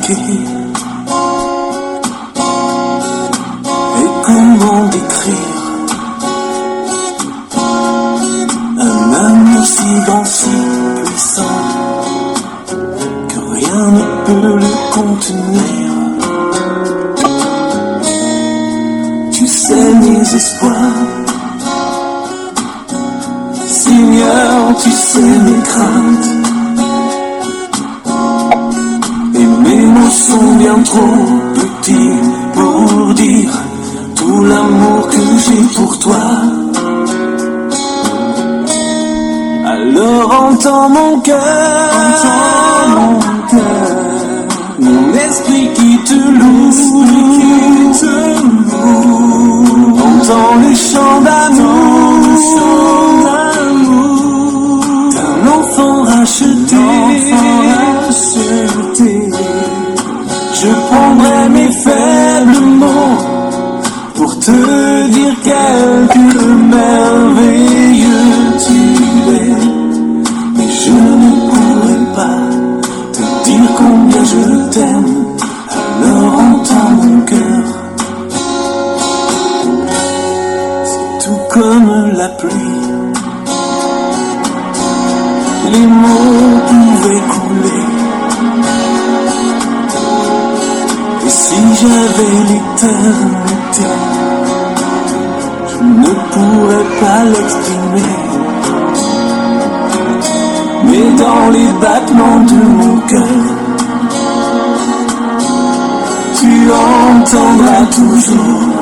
expliquer? Et comment décrire un amour si grand, si puissant que rien ne peut le contenir? Tu sais mes espoirs, Seigneur, tu sais mes craintes. Et mes mots sont bien trop petits pour dire tout l'amour que j'ai pour toi. Alors entends mon cœur, mon esprit qui te loue, entends le chant d'amour d'un enfant racheté. Je prendrai mes faibles mots pour te dire quelque merveilleux tu es. Mais je ne pourrai pas te dire combien je t'aime. Alors entends mon cœur. C'est tout comme la pluie. Les mots pouvaient couler. Et si j'avais l'éternité, je ne pourrais pas l'exprimer. Mais dans les battements de mon cœur, tu entendras toujours.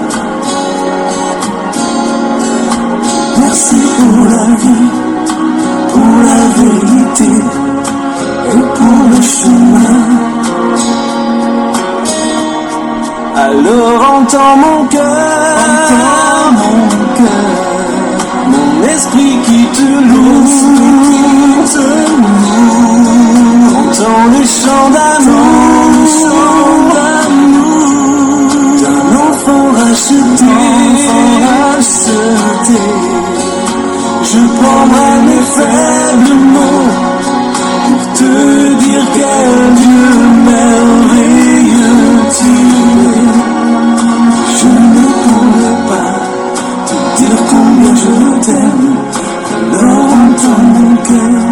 Merci pour la vie, pour la vérité et pour le chemin. Alors entends mon cœur, mon esprit qui te loue, entends le chant d'amour d'un enfant racheté. Je prendrai mes faibles mots pour te dire quel Dieu merveilleux tu es. Je ne pourrais pas te dire combien je t'aime. Alors entends mon cœur.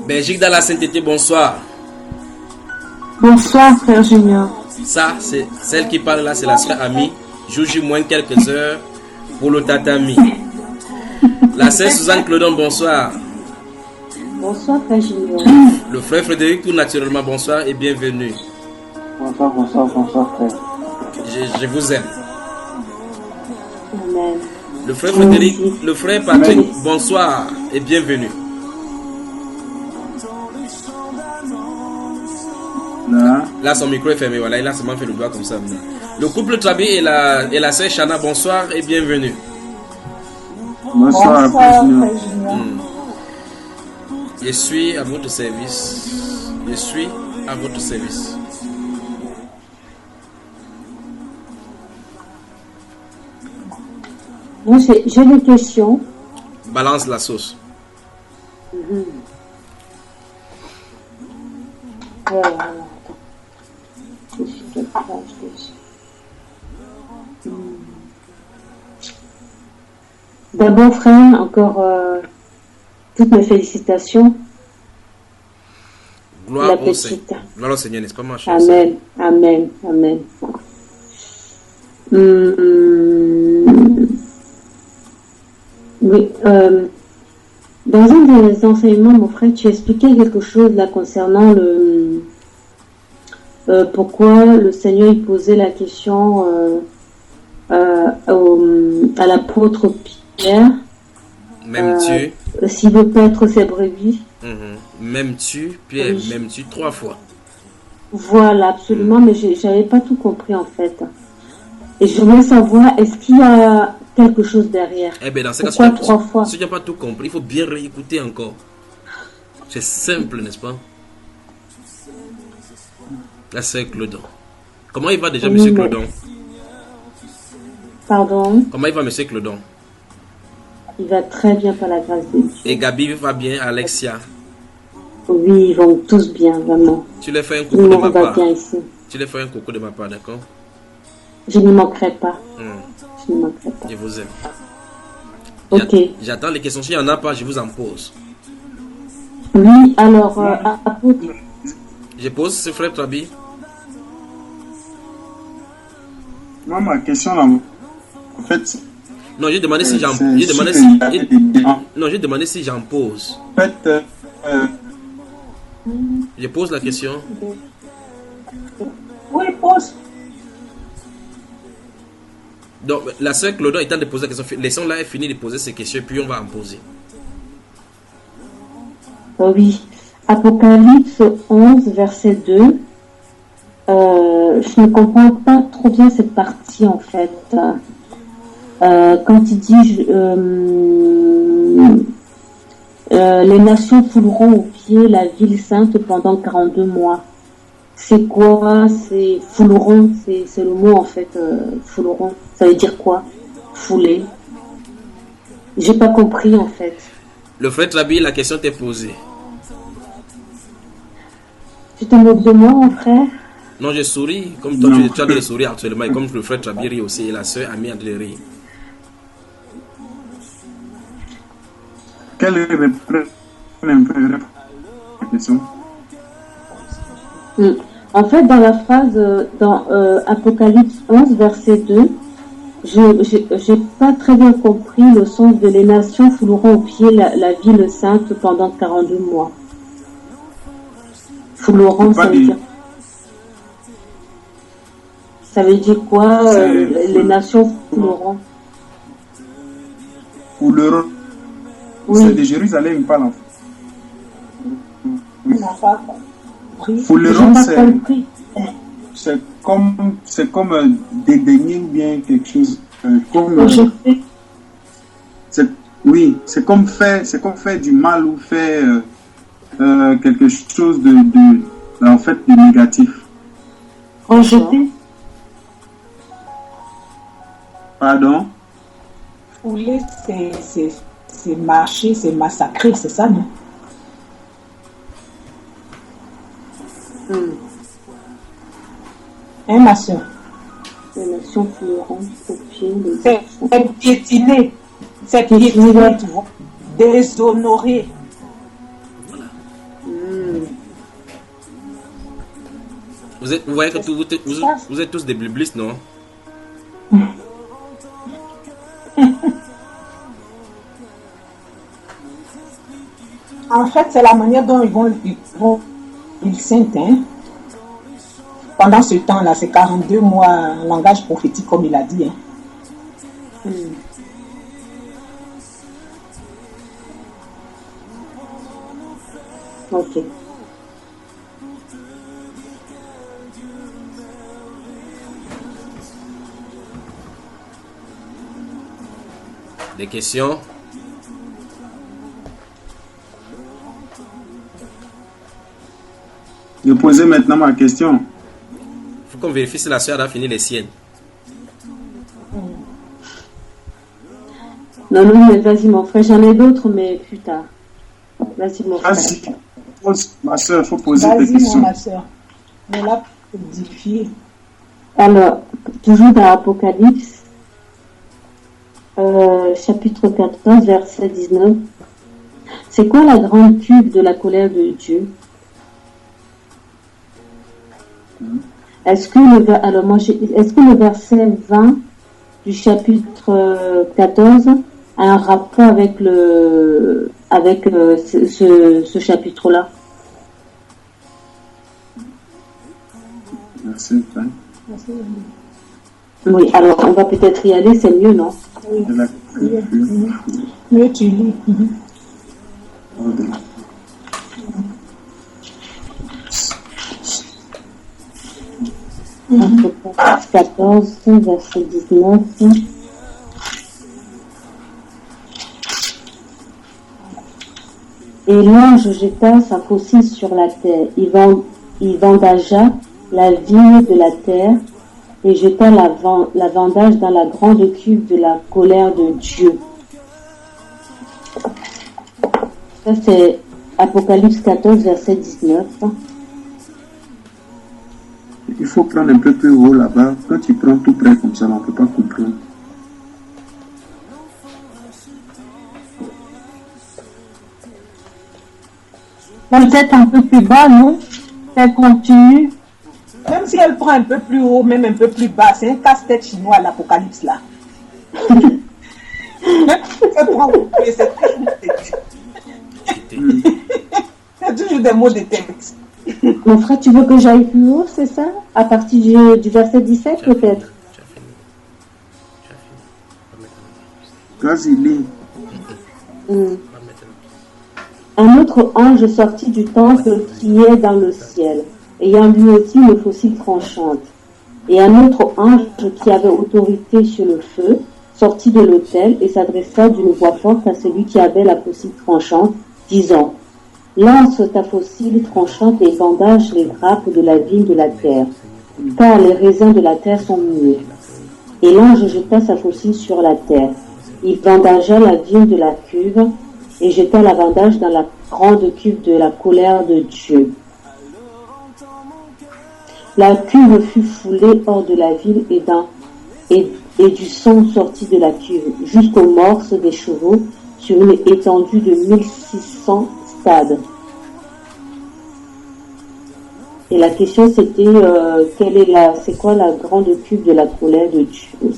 Belgique dans la sainteté, bonsoir. Bonsoir, frère Junior. Ça, c'est celle qui parle là, c'est la sœur Amie. Joue moins quelques heures pour le tatami. La sœur Suzanne Clodon, bonsoir. Bonsoir, frère Junior. Le frère Frédéric, tout naturellement, bonsoir et bienvenue. Bonsoir, frère. Je vous aime. Amen. Le frère Frédéric, le frère Patrick, bonsoir et bienvenue. Là, son micro est fermé, voilà, il a seulement fait le doigt comme ça. Le couple Trabi et la sœur Chana, bonsoir et bienvenue. Bonsoir, frère Junior. Je suis à votre service. Je suis à votre service. Moi, j'ai des questions. Balance la sauce. D'abord, frère, encore toutes mes félicitations. Gloire au Seigneur. Gloire au Seigneur, n'est-ce pas, ma chère? Amen, amen, amen. Oui, dans un des enseignements, mon frère, tu expliquais quelque chose là concernant pourquoi le Seigneur il posait la question à l'apôtre Pierre. M'aimes-tu? S'il veut paître ses brebis. M'aimes-tu, Pierre? Oui. M'aimes-tu 3 fois? Voilà, absolument, mais j'avais pas tout compris en fait. Et je voulais savoir, est-ce qu'il y a quelque chose derrière. Eh bien, dans ce cas, Pourquoi trois fois? si tu n'as pas tout compris, il faut bien réécouter encore. C'est simple, n'est-ce pas? La sœur Clodon. Comment il va déjà, monsieur Clodon? Pardon? Comment il va, monsieur Clodon? Il va très bien par la grâce de Dieu. Et Gabi va bien, Alexia? Oui, ils vont tous bien, vraiment. Tu leur fais un Tout coucou le de monde ma va part. bien ici. Tu leur fais un coucou de ma part, d'accord? Je n'y manquerai pas. Hmm. Je n'y manquerai pas. Je vous aime. Ok. J'attends les questions. S'il n'y en a pas, je vous en pose. Oui, alors, apôtre. Je pose, c'est frère Trabi. Moi, ma question, là, en fait... Non, j'ai demandé si j'en c'est j'ai demandé sûr si qu'il y a des- non, j'ai demandé si j'en pose. En fait, Je pose la question. Oui, pose. Donc, la sœur Clodon est en train de poser la question. Laissons-la, elle finit de poser ses questions, puis on va en poser. Oui. Apocalypse 11, verset 2. Je ne comprends pas trop bien cette partie, en fait. Quand il dit les nations fouleront aux pieds la ville sainte pendant 42 mois. C'est quoi? C'est fouleront, c'est le mot en fait, fouleront. Ça veut dire quoi? Fouler. J'ai pas compris en fait. Le frère Trabi, la question t'est posée. Tu te moques de moi, mon frère? Non, je souris. Comme toi, Non. tu as de sourire actuellement. Et comme le frère Trabi rit aussi, et la sœur Ami a de rire. quelle est la question? En fait, dans la phrase, dans Apocalypse 11, verset 2, j'ai pas très bien compris le sens de les nations fouleront au pied la ville sainte pendant 42 mois. Fouleront, Pas ça veut dit. dire. Ça veut dire quoi? C'est- Les nations fouleront. Pour l'Europe, Oui. c'est de Jérusalem, il parle en fait. On n'a pas compris. Pour J'ai l'Europe, pas compris. c'est comme dédaigner ou bien quelque chose. Comme, Je sais. oui, c'est comme faire du mal ou faire quelque chose en fait, de négatif. Rejeter. Pardon? Fouler, c'est marcher, c'est massacrer, c'est ça, non? Hein, ma soeur? Les nations fouleront au pied de C'est piétiner. C'est piétiner, tu vois. Déshonorer. Vous voyez que vous êtes tous des biblistes, non? En fait, c'est la manière dont ils sentent, hein. Pendant ce temps-là, c'est 42 mois en langage prophétique, comme il a dit. Hein. Ok. Des questions? Je posais maintenant ma question. Il faut qu'on vérifie si la sœur a fini les siennes. Non, mais vas-y, mon frère. J'en ai d'autres, mais plus tard. Vas-y, mon frère. Vas-y, ma soeur, il faut poser tes Vas-y, questions. ma soeur. Mais là, pour édifier. Alors, toujours dans Apocalypse, chapitre 14, verset 19. C'est quoi la grande cuve de la colère de Dieu? Est-ce que le verset 20 du chapitre 14 a un rapport avec ce chapitre-là? Merci. Hein. Oui, alors on va peut-être y aller, c'est mieux, non? De la Mieux tu lis. Apocalypse 14, verset 19. Et l'ange jeta sa faucille sur la terre. Il vendagea la vigne de la terre et jeta la vendage dans la grande cuve de la colère de Dieu. Ça, c'est Apocalypse 14, verset 19. Il faut prendre un peu plus haut là-bas. Quand tu prends tout près comme ça, on ne peut pas comprendre. Peut-être un peu plus bas, non? Elle continue. Même si elle prend un peu plus haut, même un peu plus bas, c'est un casse-tête chinois l'Apocalypse là. Elle prend c'est toujours des mots de texte. Mon frère, tu veux que j'aille plus haut, c'est ça? À partir du verset 17 peut-être? Vas-y, lis. Un autre ange sortit du temple qui est dans le ciel, ayant lui aussi une faucille tranchante. Et un autre ange qui avait autorité sur le feu sortit de l'autel et s'adressa d'une voix forte à celui qui avait la faucille tranchante, disant: Lance ta faucille tranchante et bandage les grappes de la vigne de la terre, car les raisins de la terre sont muets. Et l'ange jeta sa faucille sur la terre. Il bandagea la vigne de la cuve et jeta la bandage dans la grande cuve de la colère de Dieu. La cuve fut foulée hors de la ville et du sang sortit de la cuve jusqu'aux morses des chevaux sur une étendue de 1600 stades. Et la question c'était c'est quoi la grande cuve de la colère de Dieu?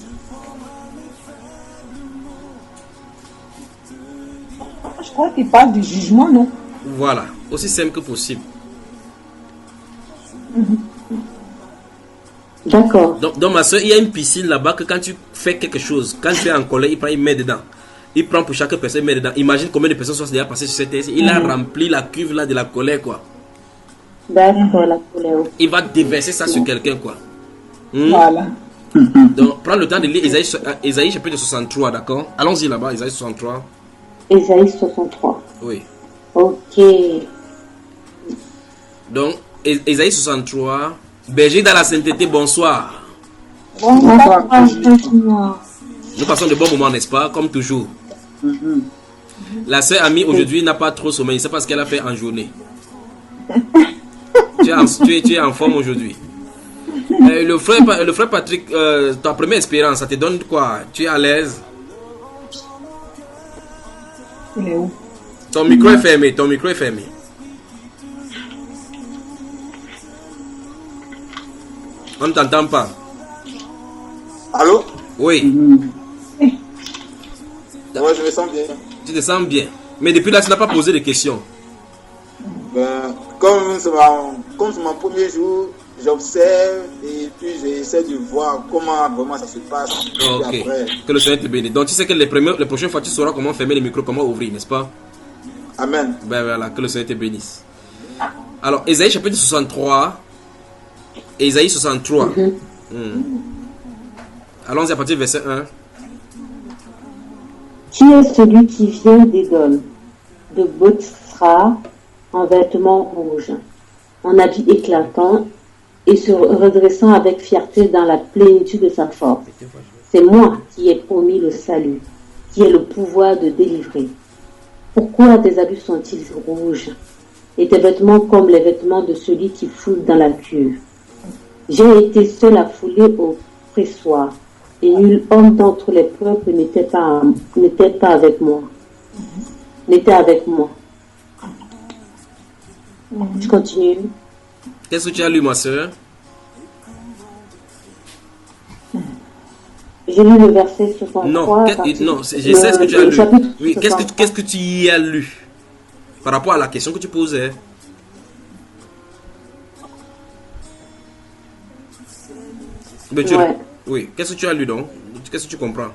Je crois qu'il parle du jugement, non? Voilà, aussi simple que possible. D'accord. Donc ma soeur, il y a une piscine là-bas que quand tu fais quelque chose, quand tu es en colère, il met dedans. Il prend pour chaque personne, il met dedans. Imagine combien de personnes sont déjà passées sur cette terre. Il a rempli la cuve là de la colère, quoi. D'accord, la colère. Il va déverser ça sur quelqu'un, quoi. Voilà. Donc, prends le temps de lire Ésaïe chapitre 63, d'accord? Allons-y là-bas, Ésaïe 63. Ésaïe 63. Oui. Ok. Donc, Ésaïe 63. Berger dans la sainteté, bonsoir. Bonsoir. Nous passons de bons moments, n'est-ce pas? Comme toujours. La sœur Amie aujourd'hui n'a pas trop sommeil. C'est parce qu'elle a fait en journée. tu es en forme aujourd'hui. Le frère Patrick, ta première expérience, ça te donne quoi? Tu es à l'aise? Il est où? Ton micro est fermé. Ton micro est fermé. On ne t'entend pas. Allô? Oui. Moi, je me sens bien. Tu te sens bien. Mais depuis là, tu n'as pas posé de questions. Ben, comme c'est mon premier jour, j'observe et puis j'essaie de voir comment vraiment ça se passe. Ok. Après... Que le Seigneur te bénisse. Donc tu sais que les prochaines fois, tu sauras comment fermer les micros, comment ouvrir, n'est-ce pas? Amen. Ben voilà, que le Seigneur te bénisse. Alors, Ésaïe chapitre 63. Ésaïe 63. Allons-y à partir du verset 1. Qui est celui qui vient d'Édom, de Botsra, en vêtements rouges, en habit éclatant, et se redressant avec fierté dans la plénitude de sa force? C'est moi qui ai promis le salut, qui ai le pouvoir de délivrer. Pourquoi tes habits sont-ils rouges, et tes vêtements comme les vêtements de celui qui foule dans la cuve? J'ai été seul à fouler au pressoir, et nul homme d'entre les peuples n'était pas avec moi. N'était avec moi. Je continue. Qu'est-ce que tu as lu, ma soeur? J'ai lu le verset 63. Non, je sais ce que tu as lu. Oui, qu'est-ce que tu y as lu par rapport à la question que tu posais? Ouais. Oui, qu'est-ce que tu as lu donc? Qu'est-ce que tu comprends?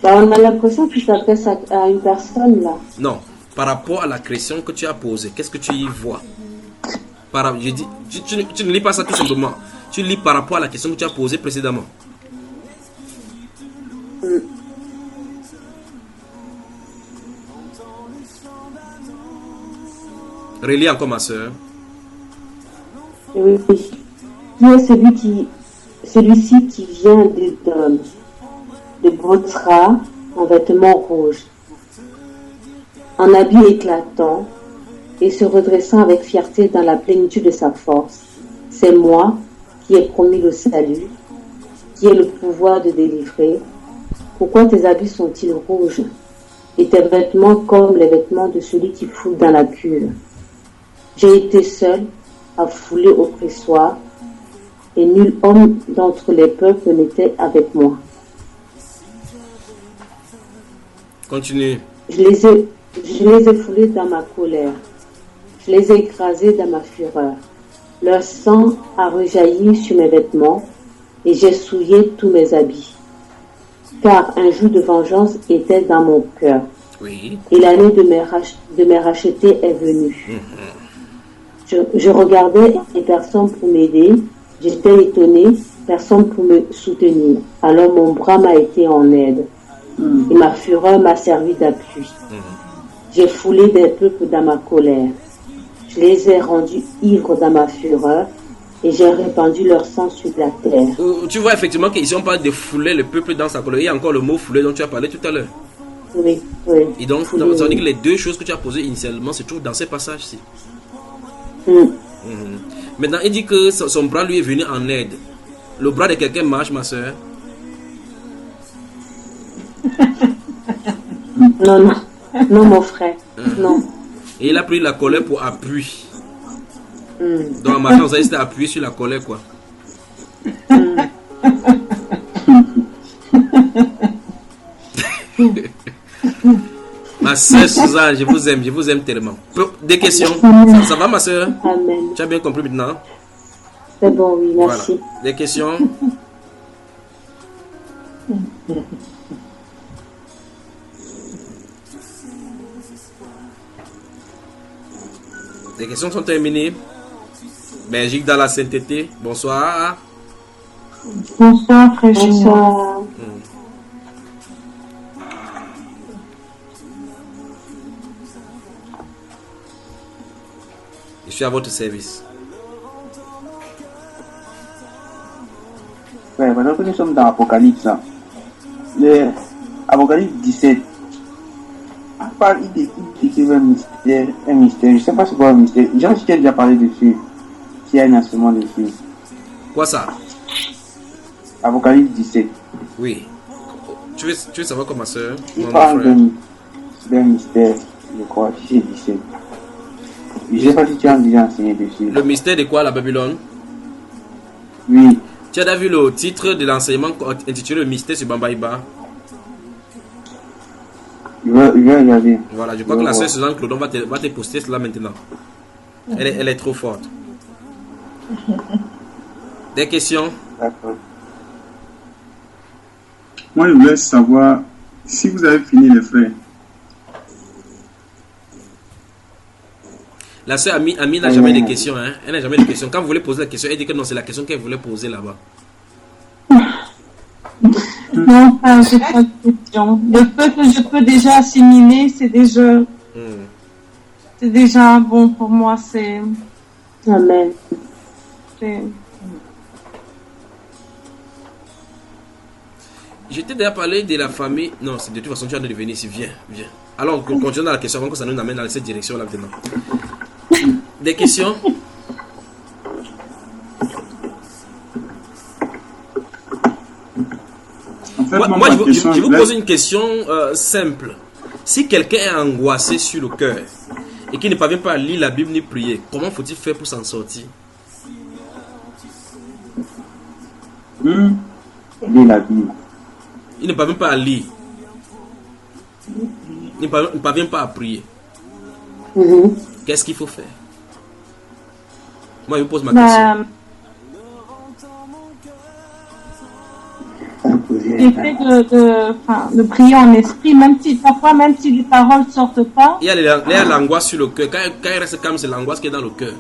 On a l'impression qu'il s'adresse à une personne là. Non, par rapport à la question que tu as posée, qu'est-ce que tu y vois? Tu ne lis pas ça tout simplement. Tu lis par rapport à la question que tu as posée précédemment. Relis encore, ma soeur. Oui. Qui est celui-ci qui vient de Botsra en vêtements rouges, en habit éclatant et se redressant avec fierté dans la plénitude de sa force. C'est moi qui ai promis le salut, qui ai le pouvoir de délivrer. Pourquoi tes habits sont-ils rouges et tes vêtements comme les vêtements de celui qui foule dans la cuve? J'ai été seul à fouler au pressoir et nul homme d'entre les peuples n'était avec moi. Continue. Je les ai foulés dans ma colère. Je les ai écrasés dans ma fureur. Leur sang a rejailli sur mes vêtements et j'ai souillé tous mes habits. Car un jour de vengeance était dans mon cœur. Oui. Et l'année de me racheter est venue. Je regardais et personne pour m'aider. J'étais étonné, personne pour me soutenir. Alors mon bras m'a été en aide. Et ma fureur m'a servi d'appui. J'ai foulé des peuples dans ma colère. Je les ai rendus ivres dans ma fureur et j'ai répandu leur sang sur la terre. Tu vois effectivement qu'ici on parle de fouler le peuple dans sa colère. Il y a encore le mot fouler dont tu as parlé tout à l'heure. Oui. Et donc, ça veut dire que les deux choses que tu as posées initialement se trouvent dans ces passages-ci. Maintenant, il dit que son bras lui est venu en aide. Le bras de quelqu'un marche, ma soeur? Non, mon frère. Non. Et il a pris la colère pour appui. Donc, maintenant, ça c'était appuyé sur la colère, quoi. Ma soeur Suzanne, je vous aime tellement. Des questions? Ça va, ma soeur? Amen. Tu as bien compris maintenant? C'est bon, oui, merci. Voilà. Des questions? Les questions sont terminées. Belgique dans la sainteté. Bonsoir. Bonsoir, frère. Bonsoir. Je suis à votre service. Ouais, maintenant que nous sommes dans Apocalypse, Apocalypse 17, il décrit un mystère. Je ne sais pas c'est quoi un mystère. Jean, je t'ai déjà parlé dessus. S'il y a un instrument dessus. Quoi ça? Apocalypse 17. Oui. Tu veux savoir comment ma soeur? Il parle d'un mystère, je crois, si c'est 17. Je ne sais pas si tu as déjà enseigné dessus. Le mystère de quoi, la Babylone? Oui. Tu as déjà vu le titre de l'enseignement intitulé Le mystère sur Bambaïba? Je vais regarder. Voilà, je crois que la sœur Suzanne Clodon va te poster cela maintenant. Elle est trop forte. Des questions? D'accord. Moi, je voulais savoir si vous avez fini les frères. La sœur Ami n'a jamais de questions. Hein? Elle n'a jamais de questions. Quand vous voulez poser la question, elle dit que non, c'est la question qu'elle voulait poser là-bas. Non, j'ai pas de question. Le peu que je peux déjà assimiler, c'est déjà bon pour moi. Amen. Je t'ai déjà parlé de la famille. Non, de toute façon, tu viens de venir ici. Viens. Alors, on continue dans la question avant que ça nous amène dans cette direction-là maintenant. Des questions? En fait, Moi, je vous pose une question simple. Si quelqu'un est angoissé sur le cœur et qui ne parvient pas à lire la Bible ni prier, comment faut-il faire pour s'en sortir? Lire la Bible. Il ne parvient pas à lire. Il ne parvient pas à prier. Qu'est-ce qu'il faut faire? Moi, je vous pose ma question. L'effet de prier en esprit, même si les paroles ne sortent pas. Il y a l'angoisse sur le cœur. Quand il reste calme, c'est l'angoisse qui est dans le cœur.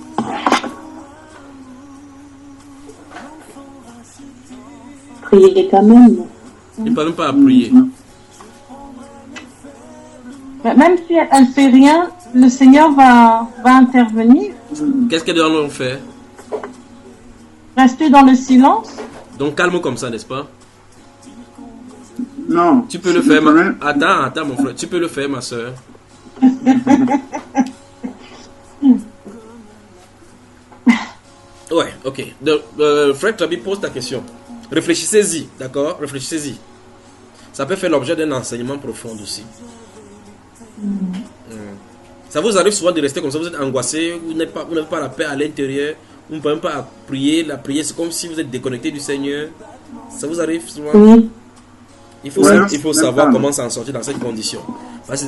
prier quand même. Il ne peut même pas prier. Mais même si elle fait rien, le Seigneur va intervenir. Qu'est-ce qu'elle doit faire? Rester dans le silence. Donc calme comme ça, n'est-ce pas? Non. Tu peux le faire, Attends, mon frère. Tu peux le faire, ma soeur. Ouais, ok. Donc, Frère Trabi pose ta question. Réfléchissez-y, d'accord? Réfléchissez-y. Ça peut faire l'objet d'un enseignement profond aussi. Ça vous arrive souvent de rester comme ça, vous êtes angoissé, vous n'avez pas la paix à l'intérieur, vous ne pouvez même pas prier. La prière, c'est comme si vous êtes déconnecté du Seigneur. Ça vous arrive souvent? Oui. Il faut savoir comment s'en sortir dans cette condition. Parce que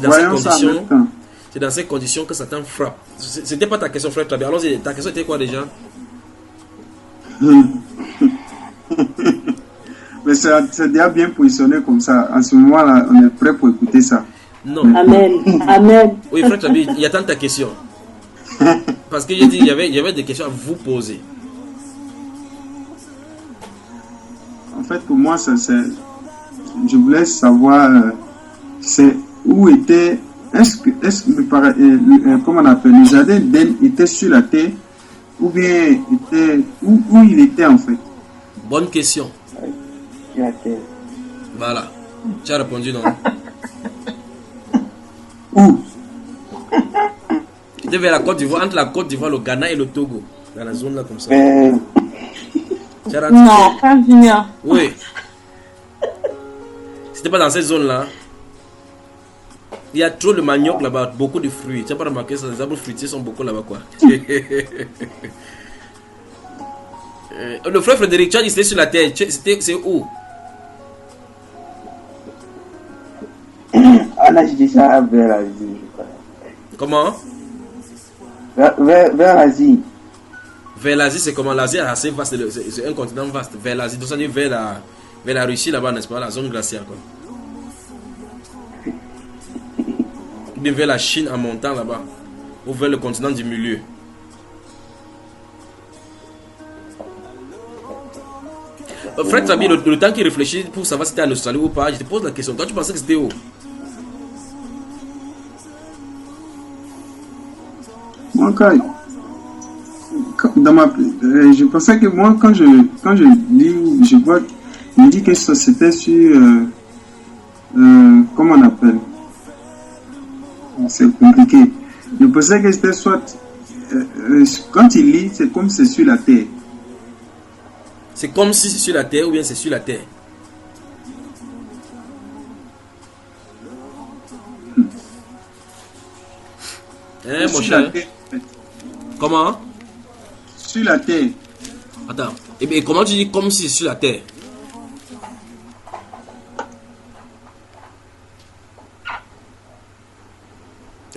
c'est dans ces conditions que Satan frappe. C'était pas ta question, frère Trabi. Allons-y, ta question était quoi déjà? Mais c'est déjà bien positionné comme ça. En ce moment-là, on est prêt pour écouter ça. Non. Amen. Amen. Oui, frère Trabi, il y a tant ta question. Parce que j'ai dit, il y avait des questions à vous poser. En fait, pour moi, je voulais savoir c'est où était. Comment on appelle, le jardin d'Éden était sur la terre ou bien où il était en fait? Bonne question. La terre. Voilà. Tu as répondu non? Où? C'était vers la Côte d'Ivoire, entre la Côte d'Ivoire, le Ghana et le Togo. Dans la zone là comme ça. Tu as rentré? Non, pas Junior. Oui. C'était pas dans cette zone là. Il y a trop de manioc là-bas, beaucoup de fruits. Tu n'as pas remarqué ça? Les arbres fruitiers sont beaucoup là-bas quoi. Le frère Frédéric, tu as dit c'était sur la terre. C'est où? On a dit ça vers l'Asie. Comment? Vers l'Asie. Vers l'Asie, c'est comment? L'Asie est assez vaste, c'est un continent vaste. Vers l'Asie, donc ça dit vers la Russie là-bas, n'est-ce pas? La zone glaciaire quoi. Ou bien vers la Chine en montant là-bas. Ou vers le continent du milieu. Frère Trabi, le temps qu'il réfléchit pour savoir si c'était en Australie ou pas, je te pose la question. Toi, tu pensais que c'était où? Moi, je pensais que moi, quand je lis, je vois, il me dit que c'était sur, comment on appelle? C'est compliqué. Je pensais que c'était soit, quand il lit, c'est comme c'est sur la terre. C'est comme si c'est sur la terre ou bien c'est sur la terre? Hein, mon cher? Comment? Sur la terre. Attends. Et bien, comment tu dis comme si c'est sur la terre?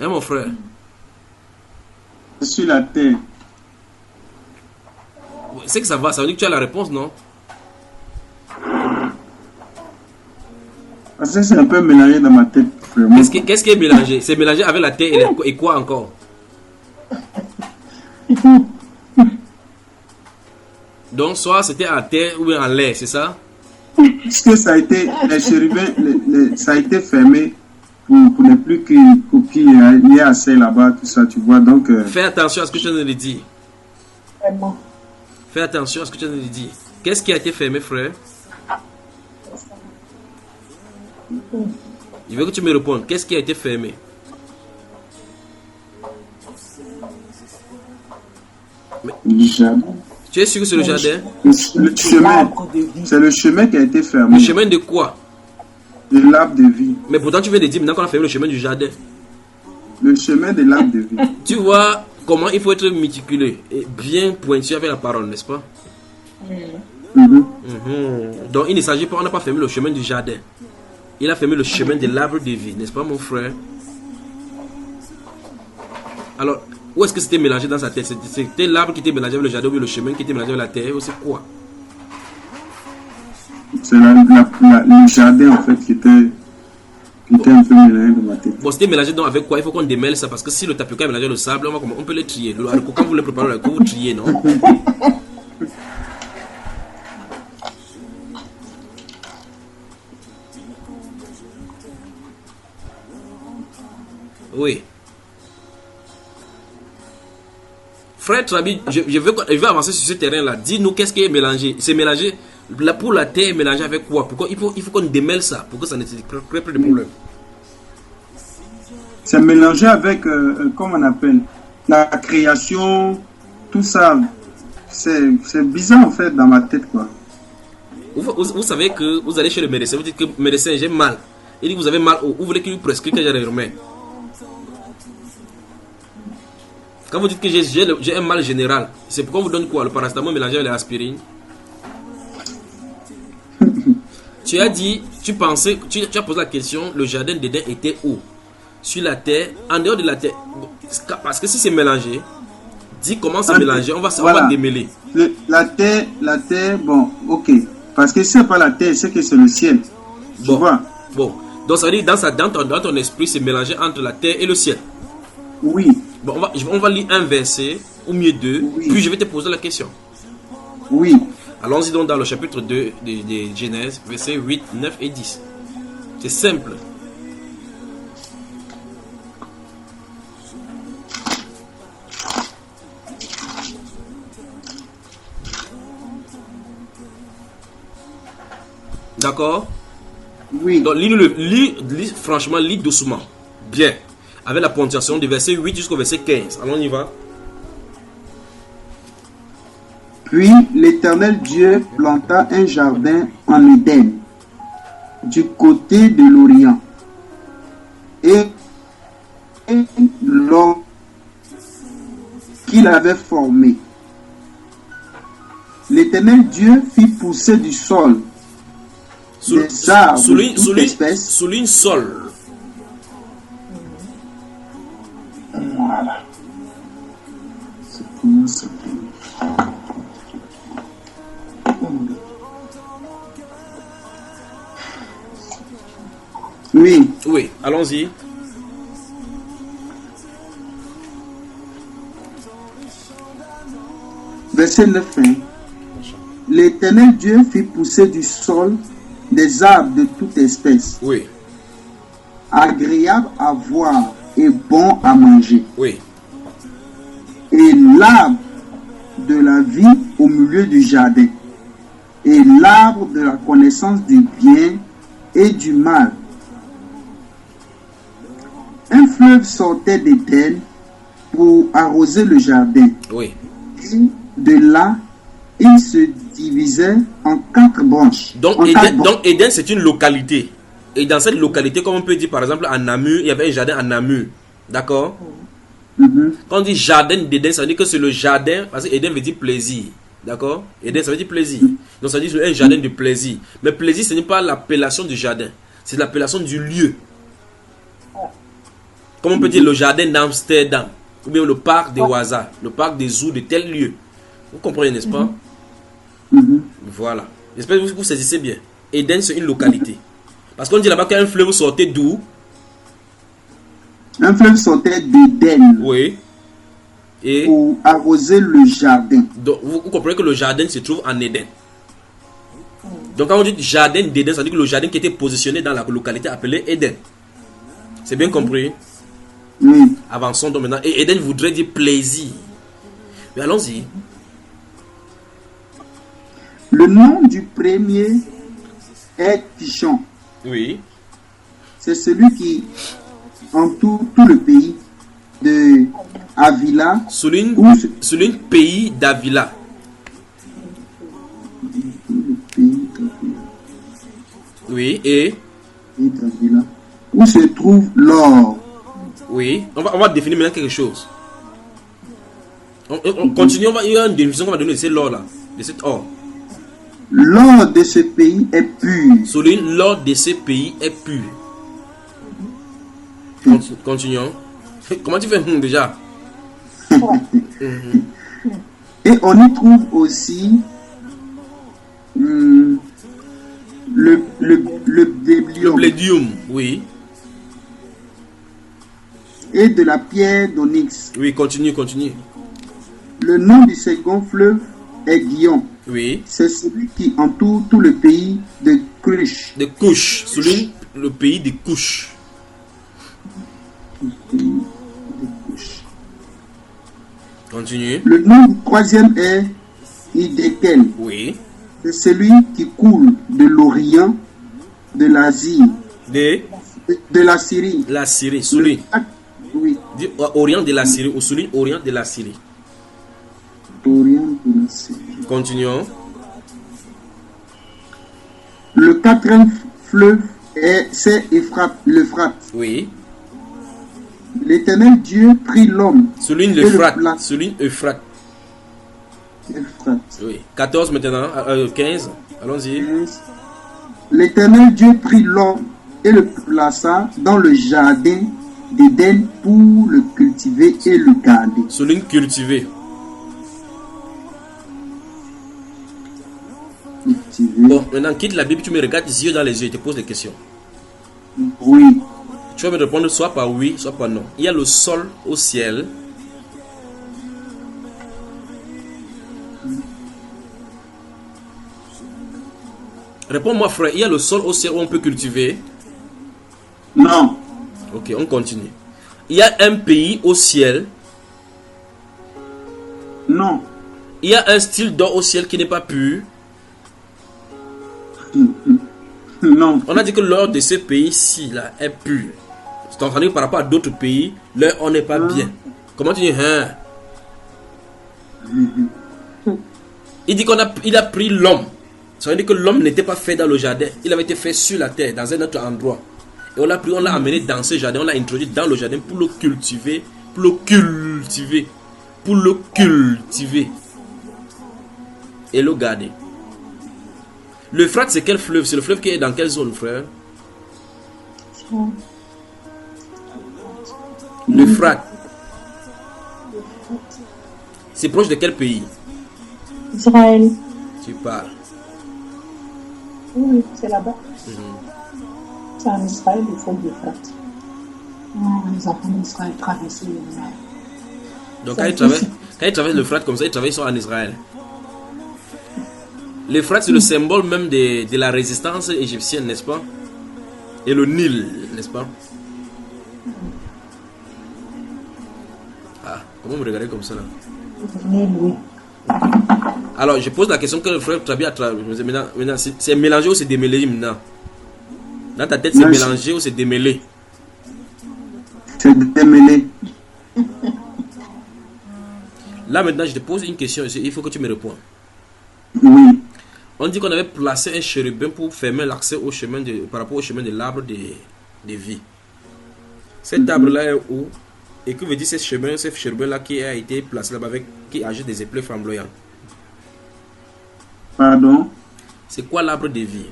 Hein, mon frère? Sur la terre. C'est que ça va, ça veut dire que tu as la réponse, non? Parce que c'est un peu mélangé dans ma tête. Qu'est-ce qui est mélangé? C'est mélangé avec la terre et quoi encore? Donc, soit c'était en terre ou bien en l'air, c'est ça? Parce que ça a été, les chérubins, ça a été fermé pour ne plus qu'il y ait assez là-bas, tout ça, tu vois. Donc, fais attention à ce que tu viens de le dire. Vraiment. Fais attention à ce que tu viens de le dire. Qu'est-ce qui a été fermé, frère? Je veux que tu me répondes. Qu'est-ce qui a été fermé? le jardin. Tu es sûr que c'est le jardin? Le chemin. C'est le chemin qui a été fermé. Le chemin de quoi? De l'arbre de vie. Mais pourtant, tu viens de dire maintenant qu'on a fermé le chemin du jardin. Le chemin de l'arbre de vie. Tu vois comment il faut être méticuleux et bien pointu avec la parole, n'est-ce pas? Donc, il ne s'agit pas, on n'a pas fermé le chemin du jardin. Il a fermé le chemin de l'arbre de vie, n'est-ce pas, mon frère? Alors, où est-ce que c'était mélangé dans sa tête? C'était l'arbre qui était mélangé avec le jardin ou le chemin qui était mélangé avec la terre, ou c'est quoi? C'est le jardin en fait qui était un peu mélangé dans ma tête. Bon, c'était mélangé donc avec quoi? Il faut qu'on démêle ça parce que si le tapioca est mélangé avec le sable, on peut le trier. Le haricot, quand vous le préparez, vous triez, non? Oui. Frère Trabi, je veux avancer sur ce terrain-là. Dis-nous qu'est-ce qui est mélangé. C'est mélangé. Pour la terre, mélangé avec quoi? Pourquoi il faut qu'on démêle ça pour que ça ne crée plus de problème. C'est mélangé avec, comment on appelle, la création, tout ça. C'est bizarre en fait dans ma tête, quoi. Vous savez que vous allez chez le médecin, vous dites que médecin, j'ai mal. Il dit que vous avez mal où? Vous voulez qu'il vous prescrive que j'ai le remède. Quand vous dites que j'ai un mal général, c'est pourquoi on vous donne quoi? Le paracétamol mélangé avec l'aspirine. Tu as dit, tu as posé la question, le jardin d'Éden était où? Sur la terre, en dehors de la terre. Parce que si c'est mélangé, dis comment c'est mélangé, on va démêler. La terre, bon, ok. Parce que si c'est pas la terre, c'est que c'est le ciel. Tu vois? Bon. Donc ça veut dire dans ton esprit, c'est mélangé entre la terre et le ciel. Oui. Bon, on va lire un verset, ou mieux deux, oui. Puis je vais te poser la question. Oui. Allons-y donc dans le chapitre 2 de Genèse, versets 8, 9 et 10. C'est simple. D'accord? Oui. Donc, franchement, lis doucement. Bien. Avec la ponctuation du verset 8 jusqu'au verset 15. Alors, on y va. Puis l'Éternel Dieu planta un jardin en Éden, du côté de l'Orient. Et l'homme qu'il avait formé, l'Éternel Dieu fit pousser du sol des arbres de toute espèce. Souligne sol. Voilà. C'est comment ça s'appelle? Oui. Oui, allons-y. Verset 9. L'Éternel Dieu fit pousser du sol des arbres de toute espèce. Oui. Agréables à voir et bons à manger. Oui. Et l'arbre de la vie au milieu du jardin. Et l'arbre de la connaissance du bien et du mal. Un fleuve sortait d'Éden pour arroser le jardin. Oui. Et de là, il se divisait en 4 branches. Donc Éden, c'est une localité. Et dans cette localité, comme on peut dire par exemple en Namur, il y avait un jardin en Namur. D'accord? Quand on dit jardin d'Éden, ça veut dire que c'est le jardin, parce que Éden veut dire plaisir. D'accord? Éden, ça veut dire plaisir. Donc ça veut dire un jardin de plaisir. Mais plaisir, ce n'est pas l'appellation du jardin. C'est l'appellation du lieu. Comme on peut dire le jardin d'Amsterdam. Ou bien le parc de Waza. Le parc des zoos de tel lieu. Vous comprenez, n'est-ce pas? Voilà. J'espère que vous saisissez bien. Éden, c'est une localité. Parce qu'on dit là-bas qu'un fleuve sortait d'où? Un fleuve sortait d'Éden. Oui. Et pour arroser le jardin. Donc, vous comprenez que le jardin se trouve en Éden. Donc, quand on dit jardin d'Éden, ça veut dire que le jardin qui était positionné dans la localité appelée Éden. C'est bien compris? Oui. Avançons donc maintenant. Et Éden voudrait dire plaisir. Mais allons-y. Le nom du premier est Pichon. Oui. C'est celui qui entoure tout le pays de Avila. Souligne pays d'Avila. Oui, et d'Avila, où se trouve l'or. Oui, on va définir maintenant quelque chose. On continue, il y a une définition qu'on va donner de cet or là, de cet or. L'or de ce pays est pur. Souligne, l'or de ce pays est pur. Continuons. Comment tu fais déjà? Et on y trouve aussi le blédium. Oui. Et de la pierre d'onyx. Oui, continue. Le nom du second fleuve est Guillaume. Oui. C'est celui qui entoure tout le pays de Cush. De Cush. Souligne le pays de Cush. Continue. Le nom du troisième est Hiddekel. Oui. C'est celui qui coule de l'Orient, de l'Asie, de la Syrie. La Syrie, souligne. Oui. Du Orient de la Syrie, ou souligne Orient de la Syrie. Orient de la Syrie. Continuons. Le quatrième fleuve c'est l'Euphrate. Oui. L'Éternel Dieu prit l'homme. Souligne l'Euphrate. Souligne Euphrate. Euphrate. Oui. 14 maintenant. 15. Allons-y. L'Éternel Dieu prit l'homme et le plaça dans le jardin d'Éden pour le cultiver et le garder. Souligne cultiver. Bon, maintenant quitte la Bible, tu me regardes les yeux dans les yeux et te poses des questions. Oui. Tu vas me répondre soit par oui, soit par non. Il y a le sol au ciel. Réponds-moi, frère. Il y a le sol au ciel où on peut cultiver. Non. Ok, on continue. Il y a un pays au ciel. Non. Il y a un style d'or au ciel qui n'est pas pur. Non. On a dit que l'or de ce pays-ci là est pur. C'est entendu que par rapport à d'autres pays, l'or on n'est pas bien. Comment tu dis hein? Il dit qu'il a pris l'homme. Ça veut dire que l'homme n'était pas fait dans le jardin. Il avait été fait sur la terre, dans un autre endroit. Et on l'a pris, on l'a amené dans ce jardin, on l'a introduit dans le jardin pour le cultiver. Pour le cultiver. Pour le cultiver. Et le garder. L'Euphrate, c'est quel fleuve? C'est le fleuve qui est dans quelle zone, frère? L'Euphrate. C'est proche de quel pays? Israël. Tu parles. Oui, c'est là-bas. C'est en Israël, il faut l'Euphrate. Les enfants d'Israël traversent le Nil. Donc quand ils traversent l'Euphrate comme ça, ils traversent en Israël. L'Euphrate, c'est le symbole même de la résistance égyptienne, n'est-ce pas? Et le Nil, n'est-ce pas? Ah, comment me regarder comme ça là? Nil, oui. Alors, je pose la question que le frère Trabi a traversé. Maintenant, c'est mélangé ou c'est démêlé maintenant? Dans ta tête, c'est mélangé ou c'est démêlé? C'est démêlé. Là, maintenant, je te pose une question. Il faut que tu me répondes. Oui. On dit qu'on avait placé un chérubin pour fermer l'accès au chemin par rapport au chemin de l'arbre de vie. Cet arbre-là est où? Et que veut dire ce chérubin-là qui a été placé là-bas qui agit des épées flamboyantes? Pardon? C'est quoi l'arbre de vie?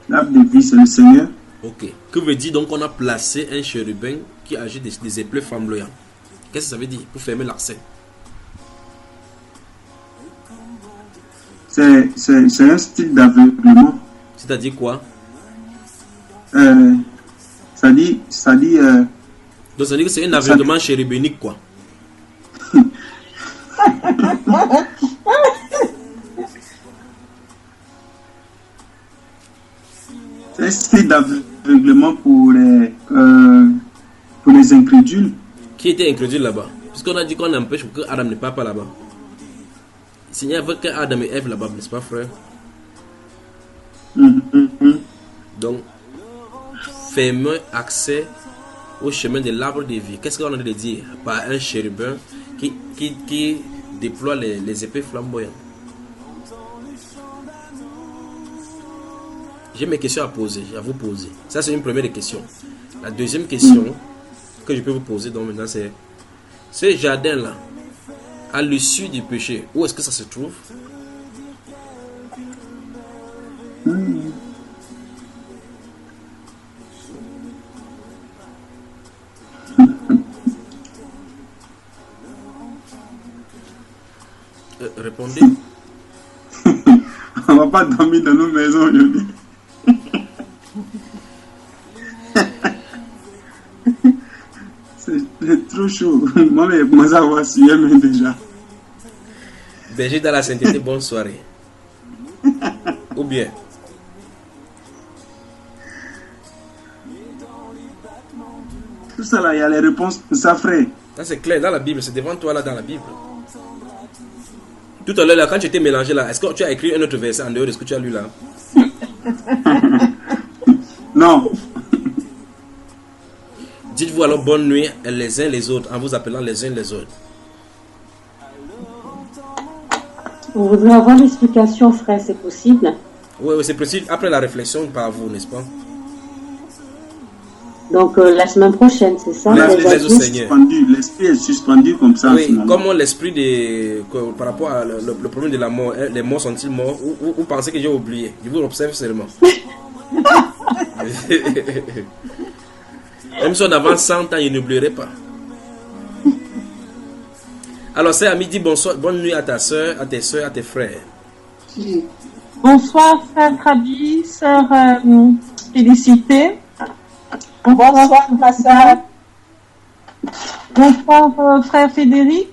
L'arbre de vie, c'est le Seigneur. Ok. Que veut dire donc qu'on a placé un chérubin qui agit des épées flamboyantes? Qu'est-ce que ça veut dire pour fermer l'accès? C'est un style d'aveuglement. C'est-à-dire quoi? Ça dit donc ça veut dire que c'est un aveuglement chérubinique quoi. C'est un style d'aveuglement pour les incrédules. Qui était incrédule là-bas? Puisqu'on a dit qu'on empêche que Adam ne parte pas là-bas. Il n'y avait que Adam et Ève là-bas, n'est-ce pas, frère? Donc, fermer accès au chemin de l'arbre de vie. Qu'est-ce qu'on a de dire? Par un chérubin qui déploie les épées flamboyantes. J'ai mes questions à poser, à vous poser. Ça, c'est une première des questions. La deuxième question que je peux vous poser donc maintenant, c'est ce jardin-là, à l'issue du péché, où est-ce que ça se trouve? Répondez. On va pas dormir dans nos maisons aujourd'hui. C'est trop chaud. Moi, j'ai commencé à avoir sué même déjà. Berger dans la sainteté, bonne soirée. Ou bien? Tout ça là, il y a les réponses pour ça, frère. Ça c'est clair dans la Bible, c'est devant toi là dans la Bible. Tout à l'heure là, quand tu étais mélangé là, est-ce que tu as écrit un autre verset en dehors de ce que tu as lu là? Non. Dites-vous alors bonne nuit les uns les autres en vous appelant les uns les autres. On voudrait avoir l'explication, frère, c'est possible? Oui, c'est possible après la réflexion par vous, n'est-ce pas? Donc la semaine prochaine, c'est ça? L'esprit est suspendu comme ça. Oui, comment l'esprit par rapport à le problème de la mort, les morts sont-ils morts ou vous pensez que j'ai oublié? Je vous observe seulement. Même si on avance 100 ans, il n'oublierait pas. Alors, c'est ami, dis bonsoir, bonne nuit à ta soeur, à tes soeurs, à tes frères. Bonsoir, frère Trabi, sœur Félicité. Bonsoir, ma soeur. Bonsoir, frère Frédéric.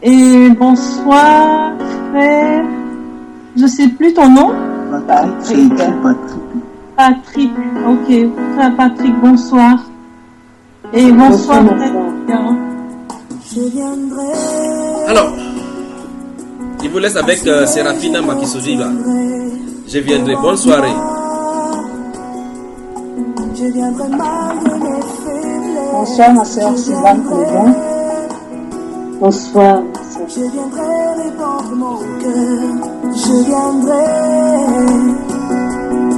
Et bonsoir, frère. Je sais plus ton nom. Patrick. Ok, frère Patrick, bonsoir. Et bonsoir, frère. Alors, je vous laisse avec Séraphina Makisodiva. Je viendrai. Bonne soirée. Bonsoir, ma soeur Sylvain Clédon. Bonsoir. Je viendrai répandre mon cœur. Je viendrai.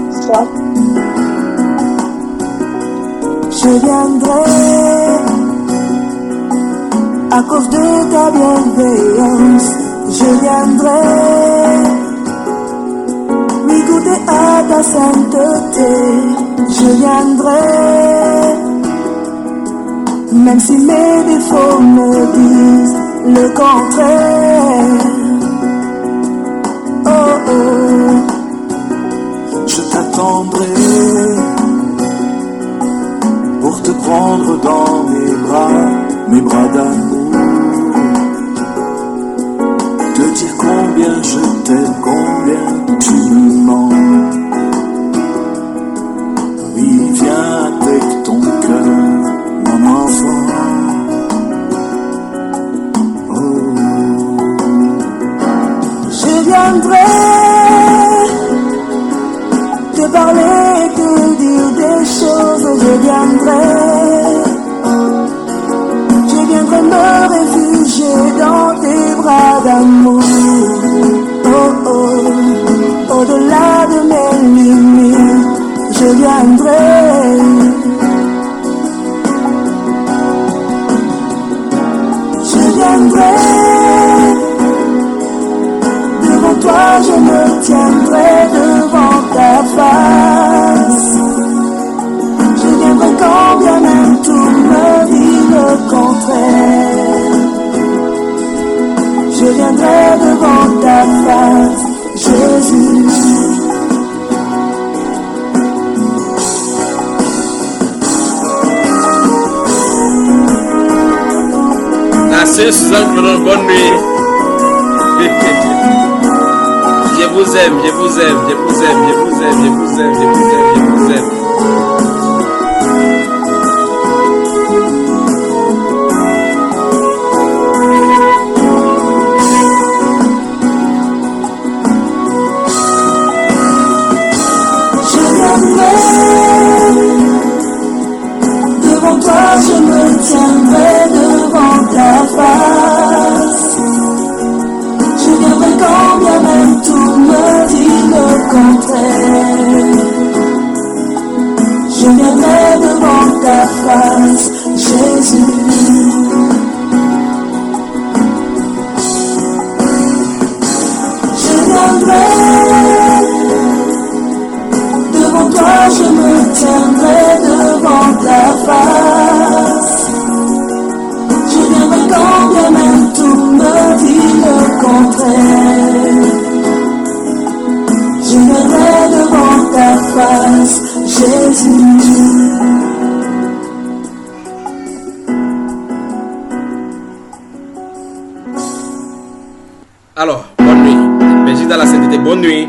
Bonsoir. Je viendrai à cause de ta bienveillance. Je viendrai oui goûter à ta sainteté. Je viendrai même si mes défauts me disent le contraire. Oh oh, je t'attendrai pour te prendre dans mes bras d'amour, te dire combien je t'aime, combien tu me manques. Oui, viens avec ton cœur, mon enfant. Oh. Je viendrai te parler, te dire des choses, je viendrai me réfugier dans tes bras d'amour. Oh oh, au-delà de mes limites, je viendrai. Je viendrai, devant toi je me tiendrai devant ta face. Je viendrai quand bien même tout me dit le contraire. Je viendrai devant ta face, Jésus. La sœur Suzanne Clonon, bonne nuit. Je vous aime, je vous aime, je vous aime, je vous aime, je vous aime, je vous aime, je vous aime. Devant toi je me tiendrai devant ta face. Je viendrai quand bien même tout me dit le contraire. Je viendrai devant ta face, Jésus. Je viendrai devant toi, je me tiendrai devant ta face. Je viendrai quand bien même tout me dit le contraire. Je viendrai devant ta face, Jésus. Alors, bonne nuit. Merci dans la sainteté, bonne nuit.